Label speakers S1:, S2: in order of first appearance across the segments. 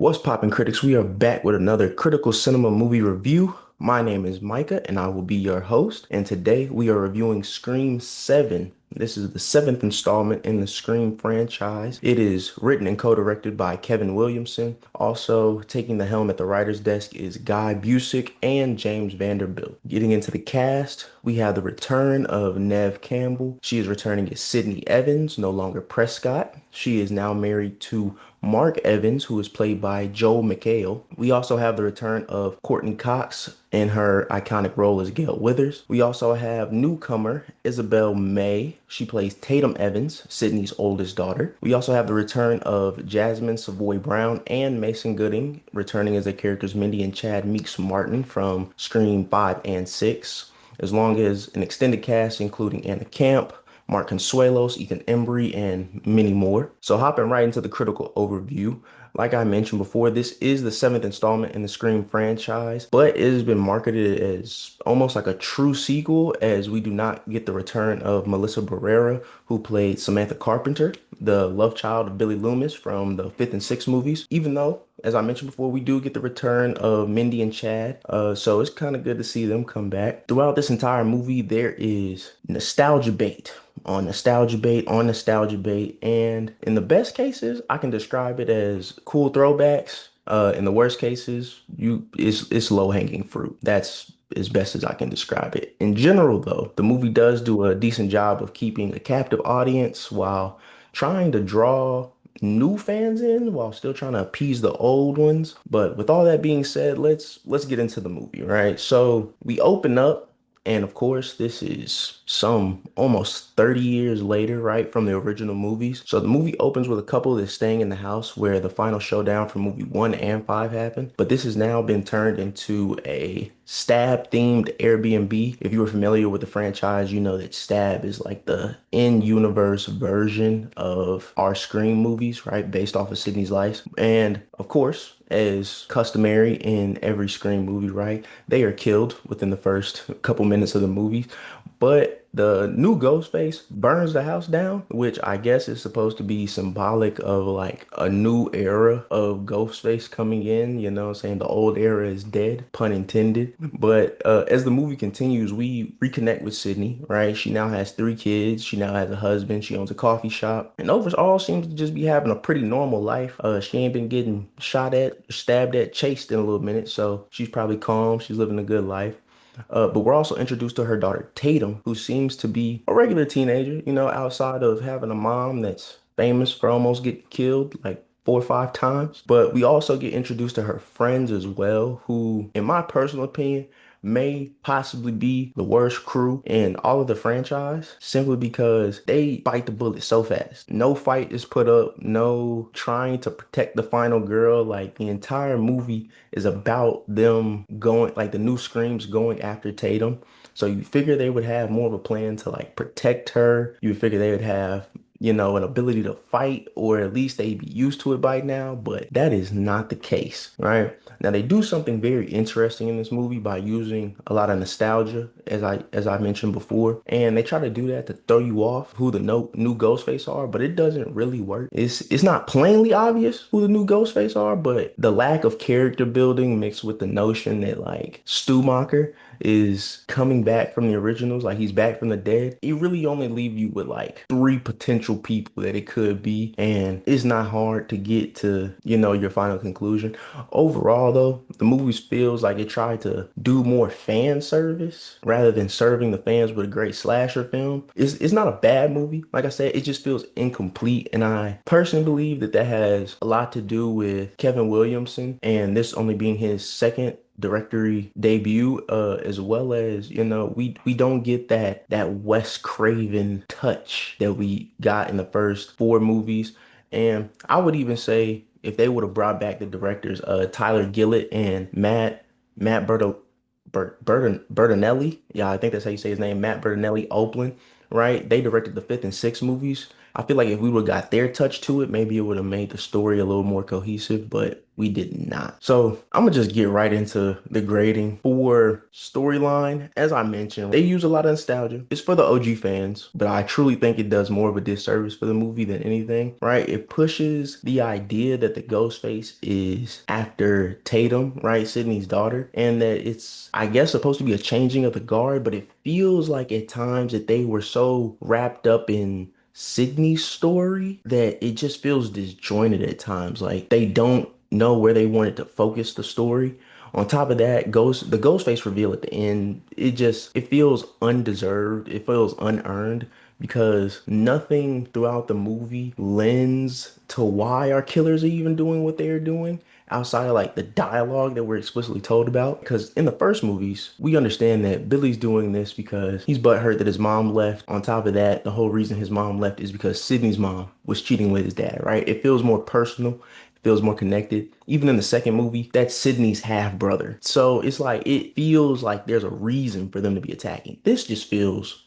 S1: What's poppin', critics? We are back with another critical cinema movie review. My name is Micah, and I will be your host. And today we are reviewing Scream 7. This is the seventh installment in the Scream franchise. It is written and co-directed by Kevin Williamson. Also taking the helm at the writer's desk is Guy Busick and James Vanderbilt. Getting into the cast, we have the return of Neve Campbell. She is returning as Sidney Evans, no longer Prescott. She is now married to Mark Evans, who is played by Joel McHale. We also have the return of Courtney Cox in her iconic role as Gail Withers. We also have newcomer Isabel May. She plays Tatum Evans, Sydney's oldest daughter. We also have the return of Jasmine Savoy Brown and Mason Gooding, returning as their characters Mindy and Chad Meeks Martin from Scream 5 and 6, as long as an extended cast including Anna Camp, Mark Consuelos, Ethan Embry, and many more. So hopping right into the critical overview. Like I mentioned before, this is the seventh installment in the Scream franchise, but it has been marketed as almost like a true sequel, as we do not get the return of Melissa Barrera, who played Samantha Carpenter, the love child of Billy Loomis from the fifth and sixth movies, even though, as I mentioned before, we do get the return of Mindy and Chad. So it's kind of good to see them come back. Throughout this entire movie, there is nostalgia bait on nostalgia bait on nostalgia bait. And in the best cases, I can describe it as cool throwbacks. In the worst cases, it's low-hanging fruit. That's as best as I can describe it. In general, though, the movie does do a decent job of keeping a captive audience while trying to draw new fans in while still trying to appease the old ones. But with all that being said, let's get into the movie, right? So we open up, and of course, this is some almost 30 years later, right, from the original movies. So the movie opens with a couple that's staying in the house where the final showdown from movie 1 and 5 happened. But this has now been turned into a Stab themed Airbnb. If you were familiar with the franchise, you know that Stab is like the in-universe version of our Scream movies, right? Based off of Sidney's life. And of course, as customary in every Scream movie, right? They are killed within the first couple minutes of the movie. But the new Ghostface burns the house down, which I guess is supposed to be symbolic of like a new era of Ghostface coming in, you know what I'm saying? The old era is dead, pun intended. But as the movie continues, we reconnect with Sydney, right? She now has 3 kids. She now has a husband. She owns a coffee shop. And overall seems to just be having a pretty normal life. She ain't been getting shot at, stabbed at, chased in a little minute. So she's probably calm. She's living a good life. But we're also introduced to her daughter, Tatum, who seems to be a regular teenager, you know, outside of having a mom that's famous for almost getting killed like 4 or 5 times. But we also get introduced to her friends as well, who, in my personal opinion, may possibly be the worst crew in all of the franchise simply because they bite the bullet so fast. No fight is put up, no trying to protect the final girl. Like the entire movie is about them going, like the new Screams going after Tatum. So you figure they would have more of a plan to like protect her. You would figure they would have, you know, an ability to fight, or at least they'd be used to it by now, but that is not the case, right? Now they do something very interesting in this movie by using a lot of nostalgia, as I mentioned before, and they try to do that to throw you off who the new Ghostface are, but it doesn't really work. It's not plainly obvious who the new Ghostface are, but the lack of character building mixed with the notion that like Stumacher is coming back from the originals, like he's back from the dead, it really only leave you with like 3 potential people that it could be, and it's not hard to get to, you know, your final conclusion. Overall, though, the movie feels like it tried to do more fan service rather than serving the fans with a great slasher film. It's not a bad movie. Like I said, it just feels incomplete, and I personally believe that that has a lot to do with Kevin Williamson and this only being his second directory debut, as well as, you know, we don't get that Wes Craven touch that we got in the first 4 movies. And I would even say if they would have brought back the directors, Tyler Gillett and Matt Bertinelli, yeah, I think that's how you say his name, Matt Bertinelli Oakland, right? They directed the fifth and sixth movies. I feel like if we would have got their touch to it, maybe it would have made the story a little more cohesive, but we did not. So I'm gonna just get right into the grading for storyline. As I mentioned, they use a lot of nostalgia. It's for the OG fans, but I truly think it does more of a disservice for the movie than anything, right? It pushes the idea that the Ghostface is after Tatum, right? Sidney's daughter, and that it's, I guess, supposed to be a changing of the guard, but it feels like at times that they were so wrapped up in Sidney's story that it just feels disjointed at times. Like they don't know where they wanted to focus the story. On top of that, the Ghostface reveal at the end, it feels undeserved. It feels unearned because nothing throughout the movie lends to why our killers are even doing what they're doing outside of like the dialogue that we're explicitly told about. Because in the first movies, we understand that Billy's doing this because he's butthurt that his mom left. On top of that, the whole reason his mom left is because Sydney's mom was cheating with his dad, right? It feels more personal. It feels more connected. Even in the second movie, that's Sydney's half brother. So it's like, it feels like there's a reason for them to be attacking. This just feels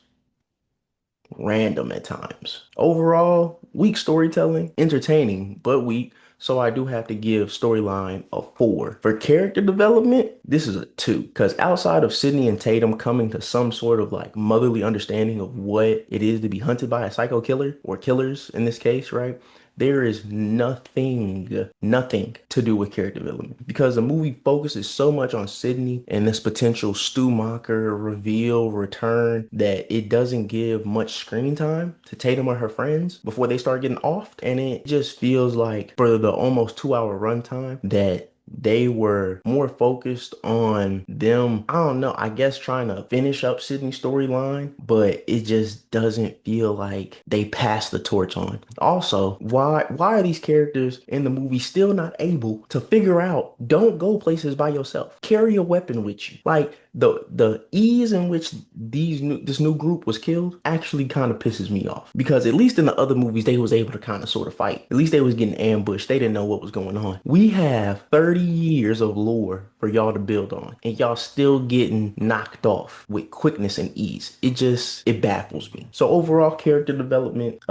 S1: random at times. Overall, weak storytelling, entertaining, but weak. So I do have to give storyline a 4. For character development, this is a 2. Because outside of Sidney and Tatum coming to some sort of like motherly understanding of what it is to be hunted by a psycho killer or killers in this case, right? There is nothing to do with character development because the movie focuses so much on Sydney and this potential Stu Macher reveal return that it doesn't give much screen time to Tatum or her friends before they start getting offed. And it just feels like for the almost 2 hour runtime that they were more focused on them, I don't know, I guess trying to finish up Sydney's storyline, but it just doesn't feel like they passed the torch on. Also, why are these characters in the movie still not able to figure out don't go places by yourself? Carry a weapon with you. Like the ease in which this new group was killed actually kind of pisses me off because at least in the other movies they was able to kind of sort of fight. At least they was getting ambushed. They didn't know what was going on. We have 30 years of lore for y'all to build on and y'all still getting knocked off with quickness and ease. It baffles me. So overall character development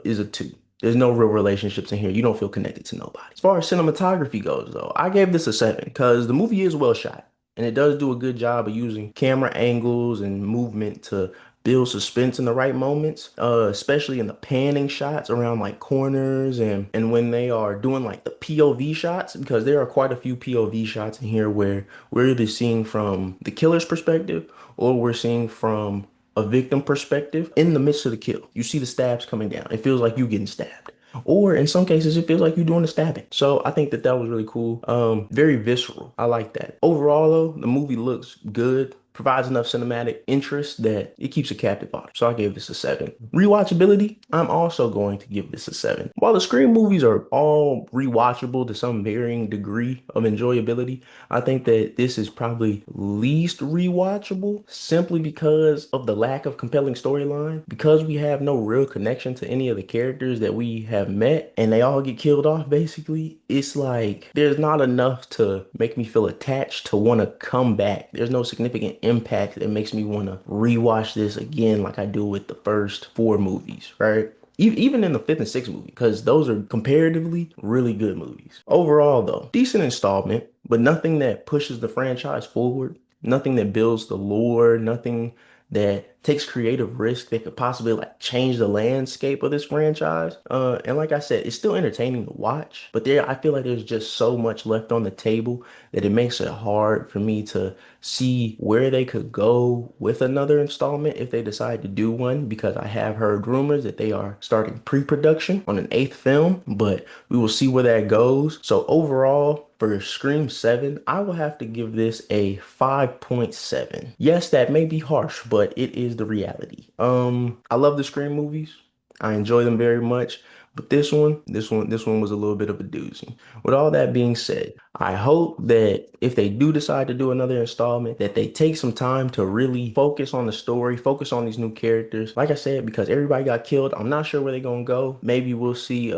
S1: is a 2. There's no real relationships in here. You don't feel connected to nobody. As far as cinematography goes, though, I gave this a 7 because the movie is well shot. And it does do a good job of using camera angles and movement to build suspense in the right moments, especially in the panning shots around like corners and when they are doing like the POV shots, because there are quite a few POV shots in here where we're either seeing from the killer's perspective or we're seeing from a victim perspective in the midst of the kill. You see the stabs coming down. It feels like you getting stabbed. Or in some cases, it feels like you're doing the stabbing. So I think that that was really cool. Very visceral. I like that. Overall, though, the movie looks good, provides enough cinematic interest that it keeps a captive audience. So I gave this a 7. Rewatchability, I'm also going to give this a 7. While the Scream movies are all rewatchable to some varying degree of enjoyability, I think that this is probably least rewatchable simply because of the lack of compelling storyline. Because we have no real connection to any of the characters that we have met and they all get killed off basically, it's like there's not enough to make me feel attached to want to come back. There's no significant impact that makes me want to rewatch this again like I do with the first 4 movies, right? Even in the fifth and sixth movie, because those are comparatively really good movies. Overall, though, decent installment, but nothing that pushes the franchise forward, nothing that builds the lore, nothing that takes creative risk that could possibly like change the landscape of this franchise. And like I said, it's still entertaining to watch, but I feel like there's just so much left on the table that it makes it hard for me to see where they could go with another installment if they decide to do one, because I have heard rumors that they are starting pre-production on an 8th film, but we will see where that goes. So overall, for Scream 7, I will have to give this a 5.7. Yes, that may be harsh, but it is the reality. I love the Scream movies. I enjoy them very much, but this one was a little bit of a doozy. With all that being said, I hope that if they do decide to do another installment, that they take some time to really focus on the story, focus on these new characters. Like I said, because everybody got killed, I'm not sure where they're gonna go. Maybe we'll see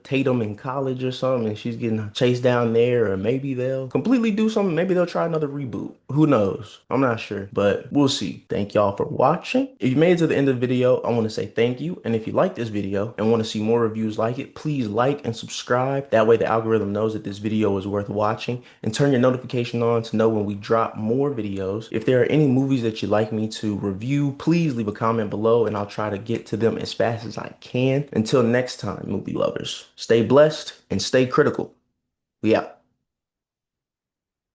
S1: Tatum in college or something and she's getting chased down there, or maybe they'll completely do something. Maybe they'll try another reboot. Who knows? I'm not sure, but we'll see. Thank y'all for watching. If you made it to the end of the video, I want to say thank you. And if you like this video and want to see more reviews like it, please like and subscribe. That way the algorithm knows that this video is worth watching, and turn your notification on to know when we drop more videos. If there are any movies that you'd like me to review, please leave a comment below and I'll try to get to them as fast as I can. Until next time, movie lovers, stay blessed and stay critical. We out.